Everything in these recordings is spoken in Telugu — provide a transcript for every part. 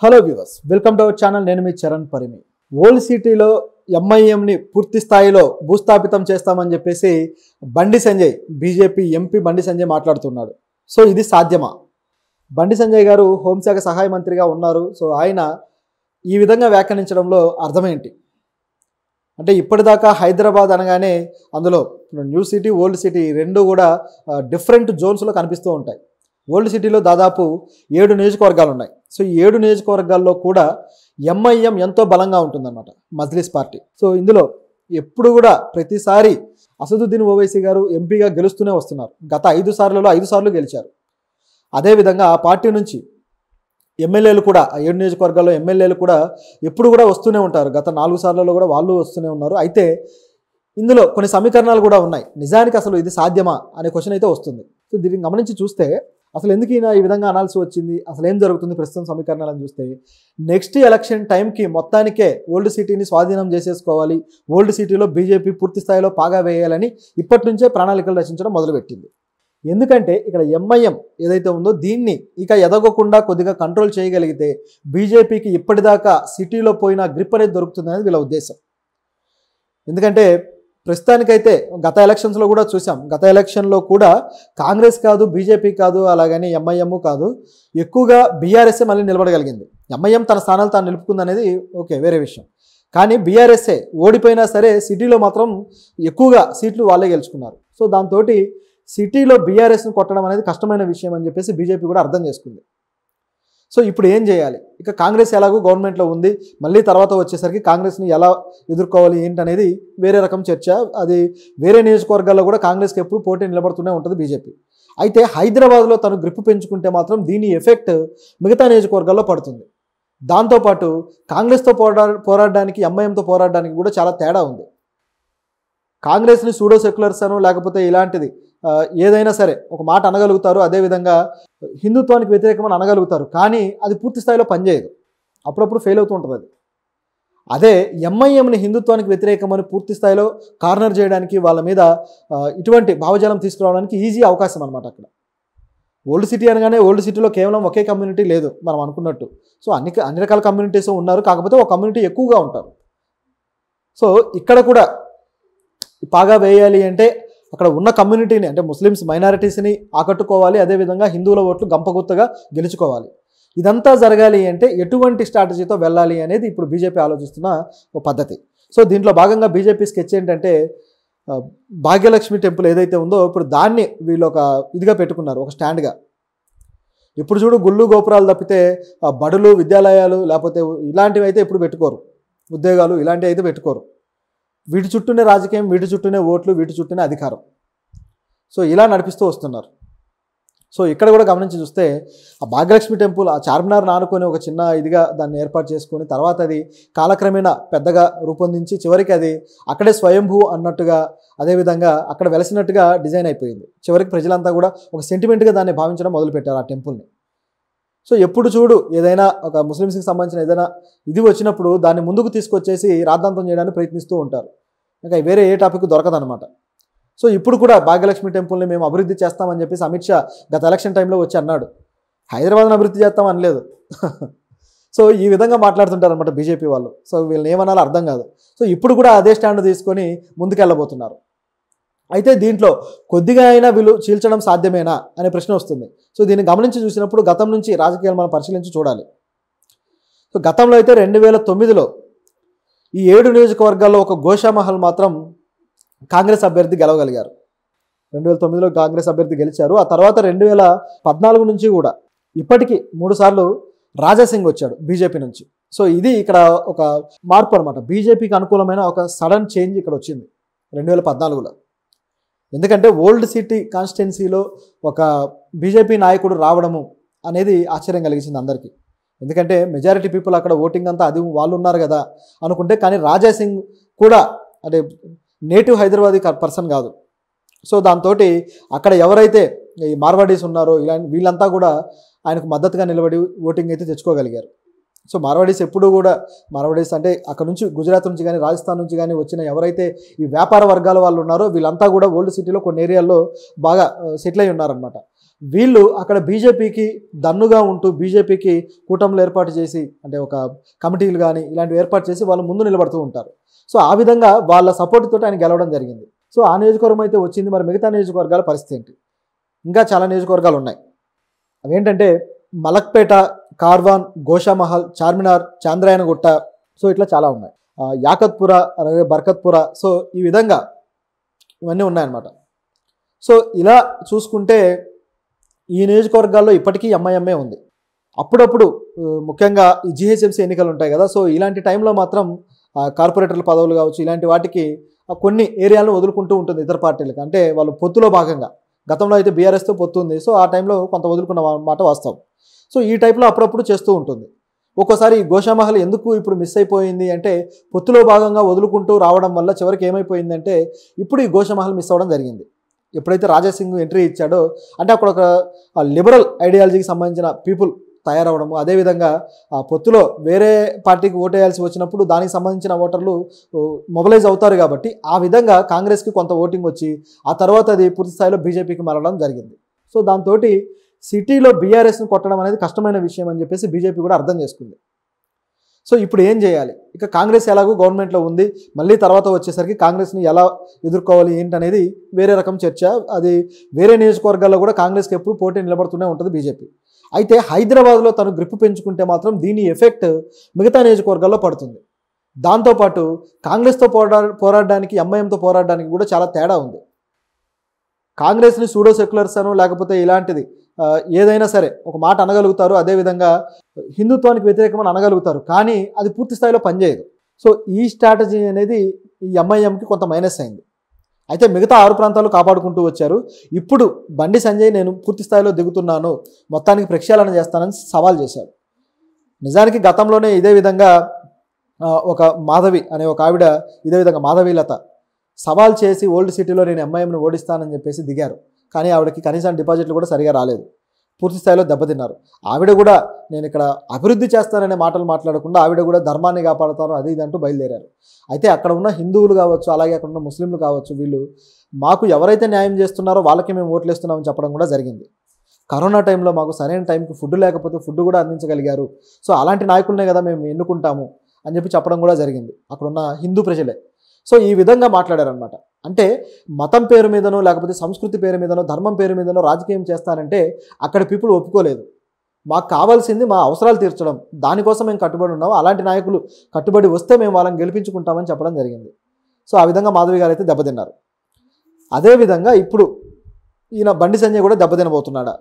Hello viewers, welcome to our channel. నేను మీ చరణ్ పరిమి. ఓల్డ్ సిటీలో ఎంఐఎంని పూర్తి స్థాయిలో భూస్థాపితం చేస్తామని చెప్పేసి బండి సంజయ్, బీజేపీ ఎంపీ బండి సంజయ్ మాట్లాడుతున్నాడు. సో ఇది సాధ్యమా? బండి సంజయ్ గారు హోంశాఖ సహాయ మంత్రిగా ఉన్నారు. సో ఆయన ఈ విధంగా వ్యాఖ్యానించడంలో అర్థమేంటి అంటే, ఇప్పటిదాకా హైదరాబాద్ అనగానే అందులో న్యూ సిటీ, ఓల్డ్ సిటీ రెండు కూడా డిఫరెంట్ జోన్స్లో కనిపిస్తూ ఉంటాయి. ఓల్డ్ సిటీలో దాదాపు 7 నియోజకవర్గాలు ఉన్నాయి. సో ఈ 7 నియోజకవర్గాల్లో కూడా ఎంఐఎం ఎంతో బలంగా ఉంటుందన్నమాట, మజ్లిస్ పార్టీ. సో ఇందులో ఎప్పుడు కూడా ప్రతిసారి అసదుద్దీన్ ఓవైసీ గారు ఎంపీగా గెలుస్తూనే వస్తున్నారు. గత 5 సార్లలో 5 సార్లు గెలిచారు. అదేవిధంగా ఆ పార్టీ నుంచి ఎమ్మెల్యేలు కూడా, 7 నియోజకవర్గాల్లో ఎమ్మెల్యేలు కూడా ఎప్పుడు కూడా వస్తూనే ఉంటారు. గత 4 సార్లలో కూడా వాళ్ళు వస్తూనే ఉన్నారు. అయితే ఇందులో కొన్ని సమీకరణాలు కూడా ఉన్నాయి. నిజానికి అసలు ఇది సాధ్యమా అనే క్వశ్చన్ అయితే వస్తుంది. సో దీన్ని గమనించి చూస్తే అసలు ఎందుకు ఈయన ఈ విధంగా అనాల్సి వచ్చింది, అసలు ఏం జరుగుతుంది ప్రస్తుతం సమీకరణాలను చూస్తే, నెక్స్ట్ ఎలక్షన్ టైంకి మొత్తానికే ఓల్డ్ సిటీని స్వాధీనం చేసేసుకోవాలి, ఓల్డ్ సిటీలో బీజేపీ పూర్తి స్థాయిలో పాగా వేయాలని ఇప్పటి నుంచే ప్రణాళికలు రచించడం మొదలుపెట్టింది. ఎందుకంటే ఇక్కడ ఎంఐఎం ఏదైతే ఉందో దీన్ని ఇక ఎదగకుండా కొద్దిగా కంట్రోల్ చేయగలిగితే బీజేపీకి ఇప్పటిదాకా సిటీలో పోయిన గ్రిప్ అనేది దొరుకుతుంది అనేది వీళ్ళ ఉద్దేశం. ఎందుకంటే ప్రస్తుతానికైతే గత ఎలక్షన్స్లో కూడా చూసాం. గత ఎలక్షన్లో కూడా కాంగ్రెస్ కాదు, బీజేపీ కాదు, అలాగని ఎంఐఎం కాదు, ఎక్కువగా బీఆర్ఎస్ఏ మళ్ళీ నిలబడగలిగింది. ఎంఐఎం తన స్థానాలు తాను నిలుపుకుంది అనేది ఓకే, వేరే విషయం. కానీ బీఆర్ఎస్ఏ ఓడిపోయినా సరే సిటీలో మాత్రం ఎక్కువగా సీట్లు వాళ్ళే గెలుచుకున్నారు. సో దాంతో సిటీలో బీఆర్ఎస్ను కొట్టడం అనేది కష్టమైన విషయం అని చెప్పేసి బీజేపీ కూడా అర్థం చేసుకుంది. సో ఇప్పుడు ఏం చేయాలి? ఇక కాంగ్రెస్ ఎలాగో గవర్నమెంట్లో ఉంది, మళ్ళీ తర్వాత వచ్చేసరికి కాంగ్రెస్ని ఎలా ఎదుర్కోవాలి ఏంటనేది వేరే రకం చర్చ. అది వేరే నియోజకవర్గాల్లో కూడా కాంగ్రెస్కి ఎప్పుడు పోటీ నిలబడుతూనే ఉంటుంది బీజేపీ. అయితే హైదరాబాద్లో తను గ్రిప్ పెంచుకుంటే మాత్రం దీని ఎఫెక్ట్ మిగతా నియోజకవర్గాల్లో పడుతుంది. దాంతోపాటు కాంగ్రెస్తో పోరాడడానికి, ఎంఐఎంతో పోరాడడానికి కూడా చాలా తేడా ఉంది. కాంగ్రెస్ని సూడో సెక్యులర్స్ అను లేకపోతే ఇలాంటిది ఏదైనా సరే ఒక మాట అనగలుగుతారు, అదేవిధంగా హిందుత్వానికి వ్యతిరేకమని అనగలుగుతారు, కానీ అది పూర్తి స్థాయిలో పనిచేయదు, అప్పుడప్పుడు ఫెయిల్ అవుతూ ఉంటుంది అది. అదే ఎంఐఎంని హిందుత్వానికి వ్యతిరేకమని పూర్తి స్థాయిలో కార్నర్ చేయడానికి, వాళ్ళ మీద ఇటువంటి భావజాలం తీసుకురావడానికి ఈజీ అవకాశం అనమాట అక్కడ. ఓల్డ్ సిటీ అనగానే ఓల్డ్ సిటీలో కేవలం ఒకే కమ్యూనిటీ లేదు మనం అనుకున్నట్టు. సో అన్ని రకాల కమ్యూనిటీస్ ఉన్నారు, కాకపోతే ఒక కమ్యూనిటీ ఎక్కువగా ఉంటారు. సో ఇక్కడ కూడా పాగా వేయాలి అంటే అక్కడ ఉన్న కమ్యూనిటీని, అంటే ముస్లిమ్స్ మైనారిటీస్ని ఆకట్టుకోవాలి, అదేవిధంగా హిందువుల ఓట్లు గంపగుత్తగా గెలుచుకోవాలి. ఇదంతా జరగాలి అంటే ఎటువంటి స్ట్రాటజీతో వెళ్ళాలి అనేది ఇప్పుడు బీజేపీ ఆలోచిస్తున్న ఒక పద్ధతి. సో దీంట్లో భాగంగా బీజేపీ స్కెచ్ ఏంటంటే, భాగ్యలక్ష్మి టెంపుల్ ఏదైతే ఉందో ఇప్పుడు దాన్ని వీళ్ళు ఒక ఇదిగా పెట్టుకున్నారు, ఒక స్టాండ్గా. ఇప్పుడు చూడు గుళ్ళు గోపురాలు తప్పితే బడులు, విద్యాలయాలు లేకపోతే ఇలాంటివి అయితే ఎప్పుడు పెట్టుకోరు, ఉద్యోగాలు ఇలాంటివి అయితే పెట్టుకోరు. వీటి చుట్టూనే రాజకీయం, వీటి చుట్టూనే ఓట్లు, వీటి చుట్టూనే అధికారం. సో ఇలా నడిపిస్తూ వస్తున్నారు. సో ఇక్కడ కూడా గమనించి చూస్తే ఆ భాగ్యలక్ష్మి టెంపుల్ ఆ చార్మినార్ ఆనుకొని ఒక చిన్న ఇదిగా దాన్ని ఏర్పాటు చేసుకొని తర్వాత అది కాలక్రమేణా పెద్దగా రూపొందించి చివరికి అది అక్కడే స్వయంభూ అన్నట్టుగా, అదేవిధంగా అక్కడ వెలసినట్టుగా డిజైన్ అయిపోయింది. చివరికి ప్రజలంతా కూడా ఒక సెంటిమెంట్గా దాన్ని భావించడం మొదలుపెట్టారు ఆ టెంపుల్ని. సో ఎప్పుడు చూడు ఏదైనా ఒక ముస్లిమ్స్కి సంబంధించిన ఏదైనా ఇది వచ్చినప్పుడు దాన్ని ముందుకు తీసుకొచ్చేసి రాద్ధాంతం చేయడానికి ప్రయత్నిస్తూ ఉంటారు. ఇంకా వేరే ఏ టాపిక్ దొరకదనమాట. సో ఇప్పుడు కూడా భాగ్యలక్ష్మి టెంపుల్ని మేము అభివృద్ధి చేస్తామని చెప్పేసి అమిత్ షా గత ఎలక్షన్ టైంలో వచ్చి అన్నాడు. హైదరాబాద్ని అభివృద్ధి చేస్తామని లేదు. సో ఈ విధంగా మాట్లాడుతుంటారు అనమాట బీజేపీ వాళ్ళు. సో వీళ్ళని ఏమనాలో అర్థం కాదు. సో ఇప్పుడు కూడా అదే స్టాండ్ తీసుకొని ముందుకెళ్ళబోతున్నారు. అయితే దీంట్లో కొద్దిగా అయినా వీళ్ళు చీల్చడం సాధ్యమేనా అనే ప్రశ్న వస్తుంది. సో దీన్ని గమనించి చూసినప్పుడు గతం నుంచి రాజకీయాలు మనం పరిశీలించి చూడాలి. సో గతంలో అయితే 2009లో ఈ 7 నియోజకవర్గాల్లో ఒక గోషామహల్ మాత్రం కాంగ్రెస్ అభ్యర్థి గెలవగలిగారు. 2009లో కాంగ్రెస్ అభ్యర్థి గెలిచారు. ఆ తర్వాత 2014 నుంచి కూడా ఇప్పటికీ 3 సార్లు రాజాసింగ్ వచ్చాడు బీజేపీ నుంచి. సో ఇది ఇక్కడ ఒక మార్పు అనమాట. బీజేపీకి అనుకూలమైన ఒక సడన్ చేంజ్ ఇక్కడ వచ్చింది 2014లో. ఎందుకంటే ఓల్డ్ సిటీ కాన్స్టిట్యున్సీలో ఒక బీజేపీ నాయకుడు రావడము అనేది ఆశ్చర్యం కలిగించింది అందరికీ. ఎందుకంటే మెజారిటీ పీపుల్ అక్కడ ఓటింగ్ అంతా అది వాళ్ళు ఉన్నారు కదా అనుకుంటే, కానీ రాజాసింగ్ కూడా అంటే నేటివ్ హైదరాబాదీ పర్సన్ కాదు. సో దాంతో అక్కడ ఎవరైతే ఈ మార్వాడీస్ ఉన్నారో వీళ్ళంతా కూడా ఆయనకు మద్దతుగా నిలబడి ఓటింగ్ అయితే తెచ్చుకోగలిగారు. సో మార్వాడీస్ ఎప్పుడు కూడా, మార్వాడీస్ అంటే అక్కడ నుంచి గుజరాత్ నుంచి కానీ రాజస్థాన్ నుంచి కానీ వచ్చిన ఎవరైతే ఈ వ్యాపార వర్గాల వాళ్ళు ఉన్నారో వీళ్ళంతా కూడా ఓల్డ్ సిటీలో కొన్ని ఏరియాల్లో బాగా సెటిల్ అయి ఉన్నారనమాట. వీళ్ళు అక్కడ బీజేపీకి దన్నుగా ఉంటూ బీజేపీకి కూటములు ఏర్పాటు చేసి అంటే ఒక కమిటీలు కానీ ఇలాంటివి ఏర్పాటు చేసి వాళ్ళు ముందు నిలబడుతూ ఉంటారు. సో ఆ విధంగా వాళ్ళ సపోర్ట్ తోటి ఆయన గెలవడం జరిగింది. సో ఆ నియోజకవర్గం అయితే వచ్చింది. మరి మిగతా నియోజకవర్గాల పరిస్థితి ఏంటి? ఇంకా చాలా నియోజకవర్గాలు ఉన్నాయి. అవేంటంటే మలక్పేట, కార్వాన్, గోషామహల్, చార్మినార్, చాంద్రాయనగుట్ట, సో ఇట్లా చాలా ఉన్నాయి. యాకత్పుర, అలాగే బర్కత్పుర, సో ఈ విధంగా ఇవన్నీ ఉన్నాయన్నమాట. సో ఇలా చూసుకుంటే ఈ నియోజకవర్గాల్లో ఇప్పటికీ ఎంఐఎంఏ ఉంది. అప్పుడప్పుడు ముఖ్యంగా ఈ జిహెచ్ఎంసీ ఎన్నికలు ఉంటాయి కదా, సో ఇలాంటి టైంలో మాత్రం కార్పొరేటర్ల పదవులు కావచ్చు ఇలాంటి వాటికి కొన్ని ఏరియాలను వదులుకుంటూ ఉంటుంది ఇతర పార్టీలకు. అంటే వాళ్ళు పొత్తులో భాగంగా గతంలో అయితే బీఆర్ఎస్తో పొత్తు ఉంది, సో ఆ టైంలో కొంత వదులుకున్న మాట వాస్తవం. సో ఈ టైప్లో అప్పుడప్పుడు చేస్తూ ఉంటుంది. ఒక్కోసారి గోషామహల్ ఎందుకు ఇప్పుడు మిస్ అయిపోయింది అంటే పొత్తులో భాగంగా వదులుకుంటూ రావడం వల్ల చివరికి ఏమైపోయిందంటే ఇప్పుడు ఈ గోషామహల్ మిస్ అవ్వడం జరిగింది. ఎప్పుడైతే రాజాసింగ్ ఎంట్రీ ఇచ్చాడో అంటే అక్కడ ఒక లిబరల్ ఐడియాలజీకి సంబంధించిన పీపుల్ తయారవడము, అదేవిధంగా ఆ పొత్తులో వేరే పార్టీకి ఓటేయాల్సి వచ్చినప్పుడు దానికి సంబంధించిన ఓటర్లు మొబిలైజ్ అవుతారు కాబట్టి ఆ విధంగా కాంగ్రెస్కి కొంత ఓటింగ్ వచ్చి ఆ తర్వాత అది పూర్తి స్థాయిలో బీజేపీకి మారడం జరిగింది. సో దాంతో సిటీలో బీఆర్ఎస్ను కొట్టడం అనేది కష్టమైన విషయం అని చెప్పేసి బీజేపీ కూడా అర్థం చేసుకుంది. సో ఇప్పుడు ఏం చేయాలి? ఇక కాంగ్రెస్ ఎలాగో గవర్నమెంట్లో ఉంది, మళ్ళీ తర్వాత వచ్చేసరికి కాంగ్రెస్ని ఎలా ఎదుర్కోవాలి ఏంటనేది వేరే రకం చర్చ. అది వేరే నియోజకవర్గాల్లో కూడా కాంగ్రెస్కి ఎప్పుడు పోటీ నిలబడుతూనే ఉంటుంది బీజేపీ. అయితే హైదరాబాద్లో తను గ్రిప్ పెంచుకుంటే మాత్రం దీని ఎఫెక్ట్ మిగతా నియోజకవర్గాల్లో పడుతుంది. దాంతోపాటు కాంగ్రెస్తో పోరాడడానికి ఎంఐఎంతో పోరాడడానికి కూడా చాలా తేడా ఉంది. కాంగ్రెస్ని సూడో సెక్యులర్స్ అను లేకపోతే ఇలాంటిది ఏదైనా సరే ఒక మాట అనగలుగుతారు, అదేవిధంగా హిందుత్వానికి వ్యతిరేకమని అనగలుగుతారు, కానీ అది పూర్తి స్థాయిలో పనిచేయదు. సో ఈ స్ట్రాటజీ అనేది ఈ ఎంఐఎంకి కొంత మైనస్ అయింది. అయితే మిగతా 6 ప్రాంతాలు కాపాడుకుంటూ వచ్చారు. ఇప్పుడు బండి సంజయ్ నేను పూర్తి స్థాయిలో దిగుతున్నాను, మొత్తానికి ప్రక్షాళన చేస్తానని సవాల్ చేశాడు. నిజానికి గతంలోనే ఇదే విధంగా ఒక మాధవి అనే ఒక ఆవిడ ఇదే విధంగా మాధవీలత సవాల్ చేసి ఓల్డ్ సిటీలో నేను ఎంఐఎంను ఓడిస్తానని చెప్పేసి దిగారు. కానీ ఆవిడకి కనీసం డిపాజిట్లు కూడా సరిగా రాలేదు, పూర్తి స్థాయిలో దెబ్బతిన్నారు. ఆవిడ కూడా నేను ఇక్కడ అభివృద్ధి చేస్తాననే మాటలు మాట్లాడకుండా ఆవిడ కూడా ధర్మాన్ని కాపాడుతాను అది ఇది అంటూ బయలుదేరారు. అయితే అక్కడ ఉన్న హిందువులు కావచ్చు, అలాగే అక్కడ ఉన్న ముస్లింలు కావచ్చు, వీళ్ళు మాకు ఎవరైతే న్యాయం చేస్తున్నారో వాళ్ళకి మేము ఓట్లు వేస్తున్నామని చెప్పడం కూడా జరిగింది. కరోనా టైంలో మాకు సరైన టైంకి ఫుడ్ లేకపోతే ఫుడ్ కూడా అందించగలిగారు, సో అలాంటి నాయకులనే కదా మేము ఎన్నుకుంటాము అని చెప్పడం కూడా జరిగింది అక్కడున్న హిందూ ప్రజలే. సో ఈ విధంగా మాట్లాడారనమాట. అంటే మతం పేరు మీదనో లేకపోతే సంస్కృతి పేరు మీదనో ధర్మం పేరు మీదనో రాజకీయం చేస్తానంటే అక్కడ పీపుల్ ఒప్పుకోలేదు. మాకు కావాల్సింది మా అవసరాలు తీర్చడం, దానికోసం మేము కట్టుబడి ఉన్నాము, అలాంటి నాయకులు కట్టుబడి వస్తే మేము వాళ్ళని గెలిపించుకుంటామని చెప్పడం జరిగింది. సో ఆ విధంగా మాధవి గారు అయితే దెబ్బతిన్నారు. అదేవిధంగా ఇప్పుడు ఈయన బండి సంజయ్ కూడా దెబ్బతినబోతున్నాడా?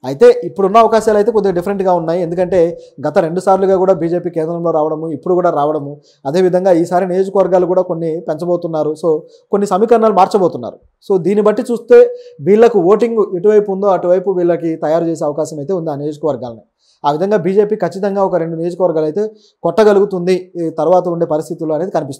అయితే ఇప్పుడున్న అవకాశాలు అయితే కొద్దిగా డిఫరెంట్గా ఉన్నాయి. ఎందుకంటే గత 2 సార్లుగా కూడా బీజేపీ కేంద్రంలో రావడము, ఇప్పుడు కూడా రావడము, అదేవిధంగా ఈసారి నియోజకవర్గాలు కూడా కొన్ని పెంచబోతున్నారు. సో కొన్ని సమీకరణాలు మార్చబోతున్నారు. సో దీన్ని బట్టి చూస్తే వీళ్ళకు ఓటింగ్ ఎటువైపు ఉందో అటువైపు వీళ్ళకి తయారు చేసే అవకాశం అయితే ఉంది ఆ నియోజకవర్గాలని. ఆ విధంగా బీజేపీ ఖచ్చితంగా ఒక 2 నియోజకవర్గాలు అయితే కొట్టగలుగుతుంది ఈ తర్వాత ఉండే పరిస్థితుల్లో అనేది కనిపిస్తుంది.